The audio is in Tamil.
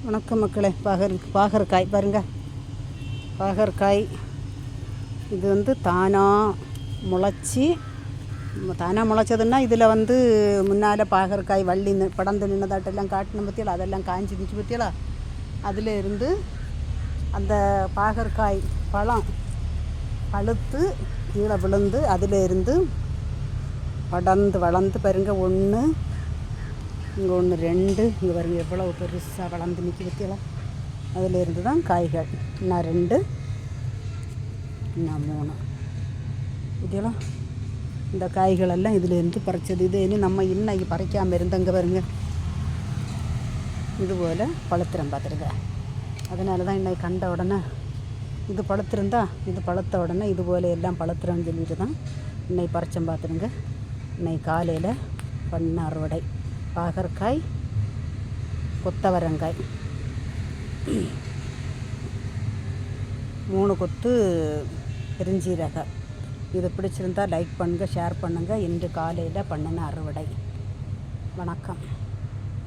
வணக்கம் மக்களே. பாகற்காய் பாருங்கள். பாகற்காய் இது வந்து தானாக முளைச்சதுன்னா இதில் வந்து முன்னால் பாகற்காய் வள்ளி படந்து நின்னதாட்டெல்லாம் காட்டின பற்றியலாம், அதெல்லாம் காஞ்சி நிற்கி பற்றியலாம். அதில் இருந்து அந்த பாகற்காய் பழம் பழுத்து கீழே விழுந்து அதில் இருந்து வளர்ந்து பாருங்க. ஒன்று இங்கே, ஒன்று, ரெண்டு, இங்கே பாருங்க எவ்வளோ பெருசாக வளர்ந்து நிற்கி பற்றியலாம். அதில் இருந்து தான் காய்கள். இன்னும் 2, இன்னும் 3 பற்றியலாம். இந்த காய்களெல்லாம் இதிலேருந்து பறிச்சது. இது இனி நம்ம இன்னைக்கு பறிக்காமல் இருந்தங்க பாருங்க இதுபோல் பழுத்திரம் பார்த்துருங்க. அதனால தான் இன்னைக்கு கண்ட உடனே இது பழுத்த உடனே இது போல் எல்லாம் பழுத்துறோன்னு சொல்லிட்டு தான் இன்னைக்கு பறிச்சம் பார்த்துருங்க. இன்னைக்கு காலையில் பண்ண அறுவடை பாகற்காய், கொத்தவரங்காய், 3 கொத்து பெருஞ்சீரகம். இது பிடிச்சிருந்தால் லைக் பண்ணுங்கள், ஷேர் பண்ணுங்கள். இன்று காலையில் பண்ணின அறுவடை. வணக்கம்.